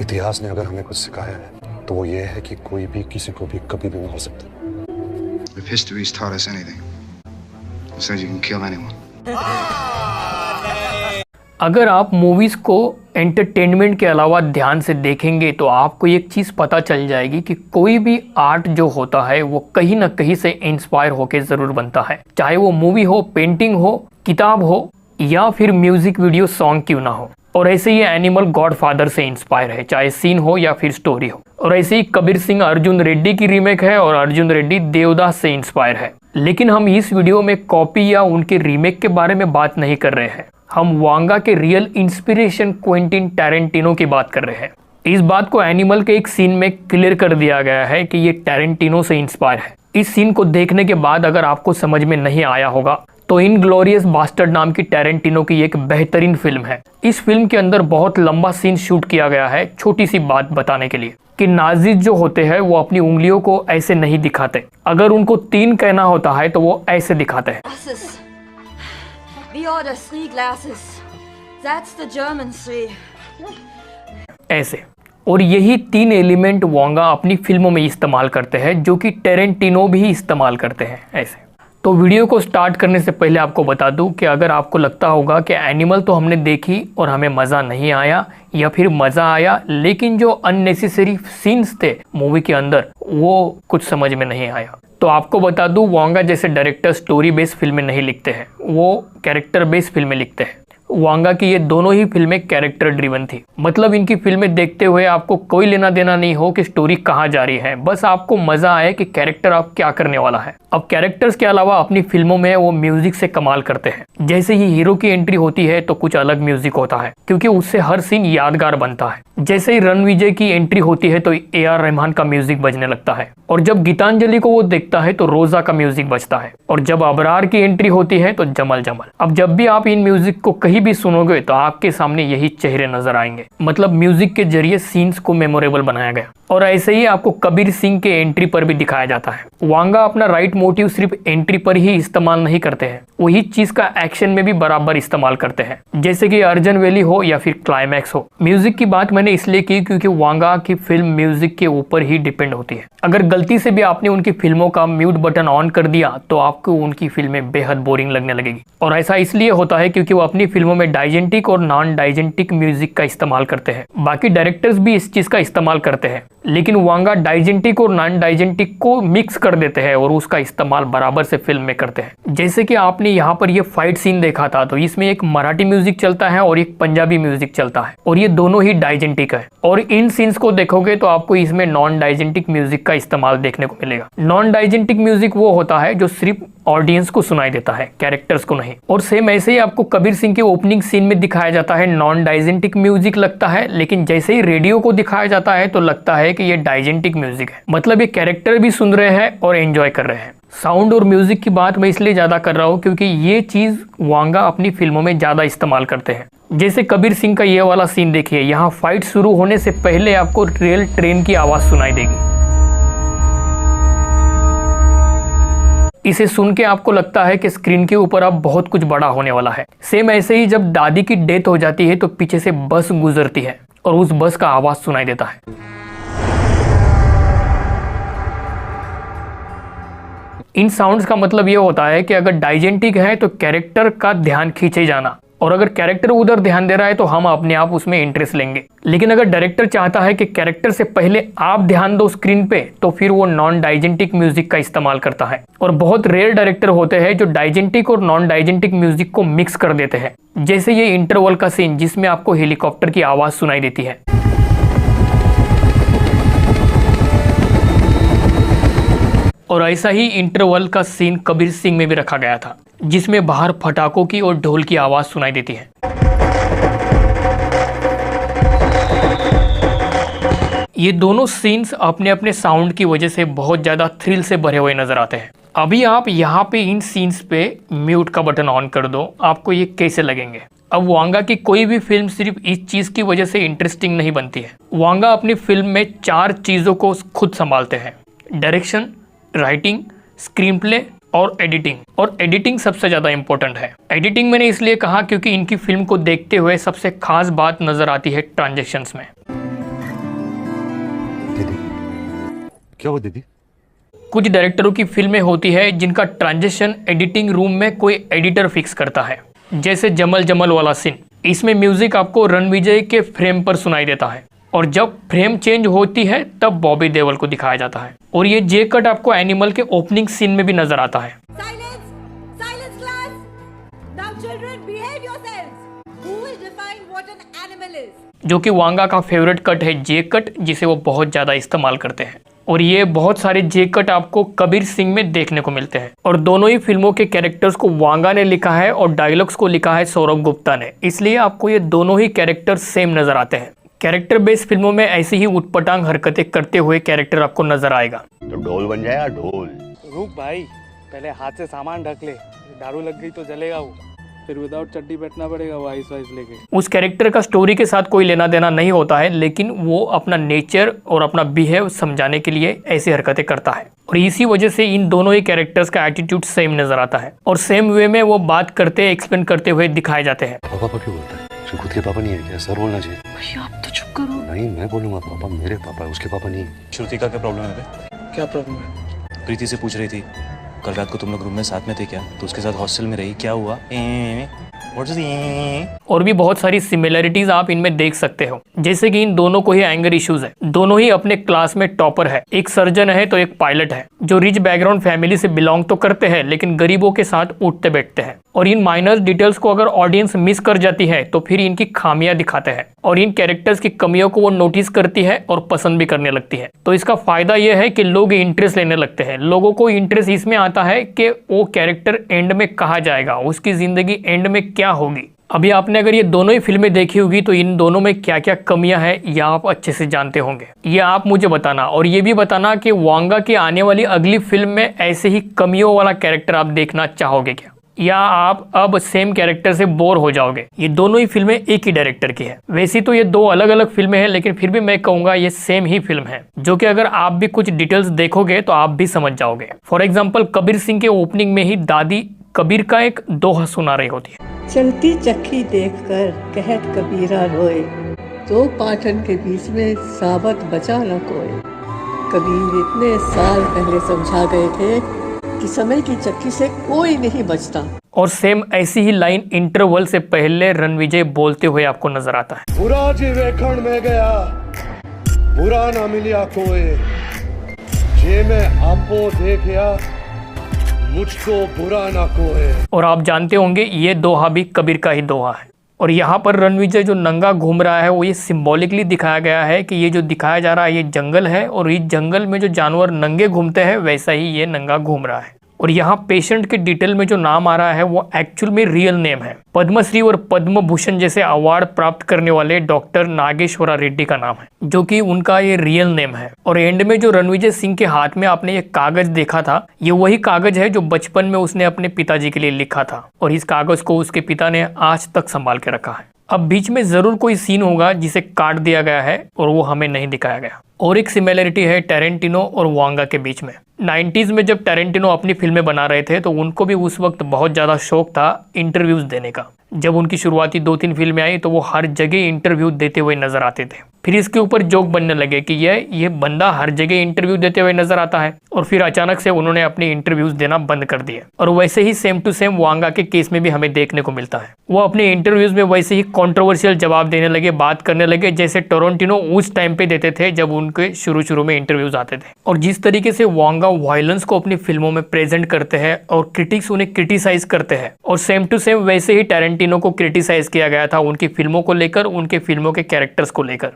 इतिहास ने अगर हमें कुछ सिखाया है तो वो ये है कि कोई भी किसी को भी कभी भी मार सकता है। If history's taught us anything, it says you can kill anyone. अगर आप मूवीज़ को एंटरटेनमेंट के अलावा ध्यान से देखेंगे तो आपको एक चीज़ पता चल जाएगी कि कोई भी आर्ट जो होता है वो कहीं ना कहीं से इंस्पायर होकर ज़रूर बनता है, चाहे वो मूवी हो, पेंटिंग हो, किताब हो या फिर म्यूज़िक वीडियो सॉन्ग क्यों ना हो। और ऐसे ही एनिमल गॉडफादर से इंस्पायर है, चाहे सीन हो या फिर स्टोरी हो। और ऐसे ही कबीर सिंह अर्जुन रेड्डी की रीमेक है और अर्जुन रेड्डी देवदास से इंस्पायर है। लेकिन हम इस वीडियो में कॉपी या उनके रीमेक के बारे में बात नहीं कर रहे हैं, हम वांगा के रियल इंस्पिरेशन क्वेंटिन टैरेंटिनो की बात कर रहे हैं। इस बात को एनिमल के एक सीन में क्लियर कर दिया गया है कि ये टैरेंटिनो से इंस्पायर है। इस सीन को देखने के बाद अगर आपको समझ में नहीं आया होगा तो इनग्लोरियस बास्टर्ड नाम की टैरेंटिनो की एक बेहतरीन फिल्म है। इस फिल्म के अंदर बहुत लंबा सीन शूट किया गया है छोटी सी बात बताने के लिए कि नाजीज जो होते हैं वो अपनी उंगलियों को ऐसे नहीं दिखाते, अगर उनको 3 कहना होता है तो वो ऐसे दिखाते हैं। The order 3 glasses. That's the German 3. ऐसे। और यही 3 एलिमेंट वांगा अपनी फिल्मों में इस्तेमाल करते हैं जो कि टैरेंटिनो भी इस्तेमाल करते हैं ऐसे। तो वीडियो को स्टार्ट करने से पहले आपको बता दूं कि अगर आपको लगता होगा कि एनिमल तो हमने देखी और हमें मज़ा नहीं आया या फिर मज़ा आया लेकिन जो अननेसेसरी सीन्स थे मूवी के अंदर वो कुछ समझ में नहीं आया, तो आपको बता दूं वांगा जैसे डायरेक्टर स्टोरी बेस्ड फिल्में नहीं लिखते हैं, वो कैरेक्टर बेस्ड फिल्में लिखते हैं। वांगा की ये दोनों ही फिल्में कैरेक्टर ड्रिवन थी, मतलब इनकी फिल्में देखते हुए आपको कोई लेना देना नहीं हो कि स्टोरी कहाँ जा रही है, बस आपको मजा आए कि कैरेक्टर आप क्या करने वाला है। अब कैरेक्टर्स के अलावा अपनी फिल्मों में वो म्यूजिक से कमाल करते हैं। जैसे ही हीरो की एंट्री होती है तो कुछ अलग म्यूजिक होता है क्योंकि उससे हर सीन यादगार बनता है। जैसे ही रणविजय की एंट्री होती है तो AR रहमान का म्यूजिक बजने लगता है, और जब गीतांजलि को वो देखता है तो रोजा का म्यूजिक बजता है, और जब अबरार की एंट्री होती है तो जमल जमल। अब जब भी आप इन म्यूजिक को कहीं भी सुनोगे तो आपके सामने यही चेहरे नजर आएंगे, मतलब म्यूजिक के जरिए सीन्स को मेमोरेबल बनाया गया। और ऐसे ही आपको कबीर सिंह के एंट्री पर भी दिखाया जाता है। वांगा अपना राइट मोटिव सिर्फ एंट्री पर ही इस्तेमाल नहीं करते हैं, वही चीज का एक्शन में भी बराबर इस्तेमाल करते हैं, जैसे कि अर्जुन वैली हो या फिर क्लाइमैक्स हो। म्यूजिक की बात मैंने इसलिए की क्योंकि वांगा की फिल्म म्यूजिक के ऊपर ही डिपेंड होती है। अगर गलती से भी आपने उनकी फिल्मों का म्यूट बटन ऑन कर दिया तो आपको उनकी फिल्में बेहद बोरिंग लगने लगेगी। और ऐसा इसलिए होता है क्योंकि वो अपनी फिल्मों में डाइजेंटिक और नॉन डाइजेंटिक म्यूजिक का इस्तेमाल करते हैं। बाकी डायरेक्टर्स भी इस चीज का इस्तेमाल करते हैं, लेकिन वांगा डाइजेंटिक और नॉन डाइजेंटिक को मिक्स कर देते हैं और उसका इस्तेमाल बराबर से फिल्म में करते हैं। जैसे कि आपने यहाँ पर ये फाइट सीन देखा था तो इसमें एक मराठी म्यूजिक चलता है और एक पंजाबी म्यूजिक चलता है, और ये दोनों ही डाइजेंटिक है। और इन सीन्स को देखोगे तो आपको इसमें नॉन डाइजेंटिक म्यूजिक का इस्तेमाल देखने को मिलेगा। नॉन डाइजेंटिक म्यूजिक वो होता है जो सिर्फ ऑडियंस को सुनाई देता है, कैरेक्टर्स को नहीं। और सेम ऐसे ही आपको कबीर सिंह के ओपनिंग सीन में दिखाया जाता है नॉन डाइजेंटिक म्यूजिक लगता है, लेकिन जैसे ही रेडियो को दिखाया जाता है तो लगता है कि ये डाइजेंटिक म्यूजिक है, मतलब ये कैरेक्टर भी सुन रहे हैं और एंजॉय कर रहे हैं। साउंड और म्यूजिक की बात मैं इसलिए ज्यादा कर रहा हूँ क्योंकि ये चीज वांगा अपनी फिल्मों में ज्यादा इस्तेमाल करते हैं। जैसे कबीर सिंह का ये वाला सीन देखिए, यहाँ फाइट शुरू होने से पहले आपको रेल ट्रेन की आवाज सुनाई देगी। इसे सुन के आपको लगता है कि स्क्रीन के ऊपर अब बहुत कुछ बड़ा होने वाला है। सेम ऐसे ही जब दादी की डेथ हो जाती है तो पीछे से बस गुजरती है और उस बस का आवाज सुनाई देता है। इन साउंड्स का मतलब ये होता है कि अगर डाइजेंटिक है तो कैरेक्टर का ध्यान खींचे जाना, और अगर कैरेक्टर उधर ध्यान दे रहा है तो हम अपने आप उसमें इंटरेस्ट लेंगे। लेकिन अगर डायरेक्टर चाहता है कि कैरेक्टर से पहले आप ध्यान दो स्क्रीन पे तो फिर वो नॉन डाइजेंटिक म्यूजिक का इस्तेमाल करता है। और बहुत रेयर डायरेक्टर होते हैं जो डाइजेंटिक और नॉन डाइजेंटिक म्यूजिक को मिक्स कर देते हैं, जैसे ये इंटरवल का सीन जिसमें आपको हेलीकॉप्टर की आवाज सुनाई देती है। और ऐसा ही इंटरवल का सीन कबीर सिंह में भी रखा गया था जिसमें बाहर पटाखों की और ढोल की आवाज सुनाई देती है। ये दोनों सीन्स अपने अपने साउंड की वजह से बहुत ज्यादा थ्रिल से भरे हुए नजर आते हैं। अभी आप यहाँ पे इन सीन्स पे म्यूट का बटन ऑन कर दो, आपको ये कैसे लगेंगे। अब वांगा की कोई भी फिल्म सिर्फ इस चीज की वजह से इंटरेस्टिंग नहीं बनती है। वांगा अपनी फिल्म में 4 चीजों को खुद संभालते हैं: डायरेक्शन, राइटिंग, स्क्रीन प्ले और एडिटिंग। और एडिटिंग सबसे ज़्यादा इंपॉर्टेंट है। एडिटिंग मैंने इसलिए कहा क्योंकि इनकी फिल्म को देखते हुए सबसे खास बात नज़र आती है ट्रांजैक्शंस में। दीदी क्या हुआ दीदी? कुछ डायरेक्टरों की फिल्में होती है जिनका ट्रांजिशन एडिटिंग रूम में कोई एडिटर फिक्स करता है, जैसे जमल जमल वाला सीन। इसमें म्यूजिक आपको रणविजय के फ्रेम पर सुनाई देता है और जब फ्रेम चेंज होती है तब बॉबी देओल को दिखाया जाता है। और ये जे कट आपको एनिमल के ओपनिंग सीन में भी नजर आता है। Silence! Silence, class! Now, children, behave yourselves. Who will define what an animal is? जो कि वांगा का फेवरेट कट है, जे कट, जिसे वो बहुत ज्यादा इस्तेमाल करते हैं। और ये बहुत सारे जे कट आपको कबीर सिंह में देखने को मिलते हैं। और दोनों ही फिल्मों के कैरेक्टर्स को वांगा ने लिखा है और डायलॉग्स को लिखा है सौरभ गुप्ता ने, इसलिए आपको ये दोनों ही कैरेक्टर सेम नजर आते हैं। कैरेक्टर बेस्ड फिल्मों में ऐसी ही उटपटांग हरकतें करते हुए कैरेक्टर आपको नजर आएगा। तो ढोल बन जाएगा ढोल। रुक भाई, पहले हाथ से सामान ढक ले, दारू लग गई तो जलेगा वो, फिर विदाउट चड्डी बैठना पड़ेगा वो आइस वाइस लेके। उस कैरेक्टर का स्टोरी के साथ कोई लेना देना नहीं होता है, लेकिन वो अपना नेचर और अपना बिहेव समझाने के लिए ऐसी हरकतें करता है। और इसी वजह से इन दोनों ही कैरेक्टर्स का एटीट्यूड सेम नजर आता है और सेम वे में वो बात करते एक्सप्लेन करते हुए दिखाए जाते हैं। पापा क्यों बोलता है? उसके खुद के पापा नहीं है क्या? सर बोलना चाहिए। भैया आप तो चुप करो। नहीं मैं बोलूंगा, पापा मेरे पापा है, उसके पापा नहीं। श्रुतिका क्या प्रॉब्लम है बे? क्या प्रॉब्लम है? प्रीति से पूछ रही थी कल रात को तुम लोग रूम में साथ में थे क्या, तो उसके साथ हॉस्टल में रही, क्या हुआ? What is the... और भी बहुत सारी सिमिलरिटीज आप इनमें देख सकते हो, जैसे कि इन दोनों को ही एंगर इश्यूज है। दोनों ही अपने क्लास में टॉपर है, एक सर्जन है तो एक पायलट है, जो रिच बैकग्राउंड फैमिली से बिलोंग तो करते हैं लेकिन गरीबों के साथ उठते बैठते हैं। और इन माइनर डिटेल्स को अगर ऑडियंस मिस कर जाती है तो फिर इनकी खामियां दिखाते हैं और इन कैरेक्टर्स की कमियों को वो नोटिस करती है और पसंद भी करने लगती है। तो इसका फायदा यह है कि लोग इंटरेस्ट लेने लगते हैं। लोगों को इंटरेस्ट इसमें आता है कि वो कैरेक्टर एंड में कहाँ जाएगा, उसकी जिंदगी एंड में क्या होगी। अभी आपने अगर ये दोनों ही फिल्में देखी होगी तो इन दोनों में क्या क्या कमियां हैं यह आप अच्छे से जानते होंगे। ये आप मुझे बताना और ये भी बताना कि वांगा की आने वाली अगली फिल्म में ऐसे ही कमियों वाला कैरेक्टर आप देखना चाहोगे क्या, या आप अब सेम कैरेक्टर से बोर हो जाओगे। ये दोनों ही फिल्में एक ही डायरेक्टर की है। वैसे तो ये दो अलग अलग फिल्में हैं, लेकिन फिर भी मैं कहूंगा ये सेम ही फिल्म है, जो कि अगर आप भी कुछ डिटेल्स देखोगे तो आप भी समझ जाओगे। फॉर एग्जाम्पल कबीर सिंह के ओपनिंग में ही दादी कबीर का एक दोहा सुना रही होती है। चलती चक्की देखकर कहत कबीरा रोए, दो पाटन के बीच में साबत बचा न कोई। कबीर इतने साल पहले समझा गए थे कि समय की चक्की से कोई नहीं बचता। और सेम ऐसी ही लाइन इंटरवल से पहले रणविजय बोलते हुए आपको नजर आता है। बुरा जी वेखण में गया, बुरा ना मिलिया कोई, जे मैं आपो देखया, मुझको बुरा ना कोई। और आप जानते होंगे ये दोहा भी कबीर का ही दोहा है। और यहाँ पर रणविजय जो नंगा घूम रहा है वो ये सिंबॉलिकली दिखाया गया है कि ये जो दिखाया जा रहा है ये जंगल है और इस जंगल में जो जानवर नंगे घूमते हैं वैसा ही ये नंगा घूम रहा है। और यहाँ पेशेंट के डिटेल में जो नाम आ रहा है वो एक्चुअल में रियल नेम है। पद्मश्री और पद्म भूषण जैसे अवार्ड प्राप्त करने वाले डॉक्टर नागेश्वरा रेड्डी का नाम है, जो कि उनका ये रियल नेम है। और एंड में जो रणविजय सिंह के हाथ में आपने ये कागज देखा था, ये वही कागज है जो बचपन में उसने अपने पिताजी के लिए लिखा था और इस कागज को उसके पिता ने आज तक संभाल के रखा है। अब बीच में जरूर कोई सीन होगा जिसे काट दिया गया है और वो हमें नहीं दिखाया गया। और एक सिमिलरिटी है टैरेंटिनो और वांगा के बीच में। 90s में जब टैरेंटिनो अपनी फिल्में बना रहे थे तो उनको भी उस वक्त बहुत ज़्यादा शौक था इंटरव्यूज़ देने का। जब उनकी शुरुआती 2-3 फिल्में आई तो वो हर जगह इंटरव्यू देते हुए नजर आते थे। फिर इसके ऊपर जोक बनने लगे कि ये बंदा हर जगह इंटरव्यू देते हुए नजर आता है, और फिर अचानक से उन्होंने अपनी इंटरव्यूज देना बंद कर दिए। और वैसे ही सेम टू सेम वांगा के केस में भी हमें देखने को मिलता है। वो अपने इंटरव्यूज में वैसे ही कंट्रोवर्शियल जवाब देने लगे, बात करने लगे जैसे टोरंटिनो उस टाइम पे देते थे जब उनके शुरू में इंटरव्यूज आते थे। और जिस तरीके से वांगा वायलेंस को अपनी फिल्मों में प्रेजेंट करते हैं और क्रिटिक्स उन्हें क्रिटिसाइज करते हैं, और सेम टू सेम वैसे ही टैरेंटिनो को क्रिटिसाइज किया गया था उनकी फिल्मों को लेकर, उनके फिल्मों के कैरेक्टर्स को लेकर।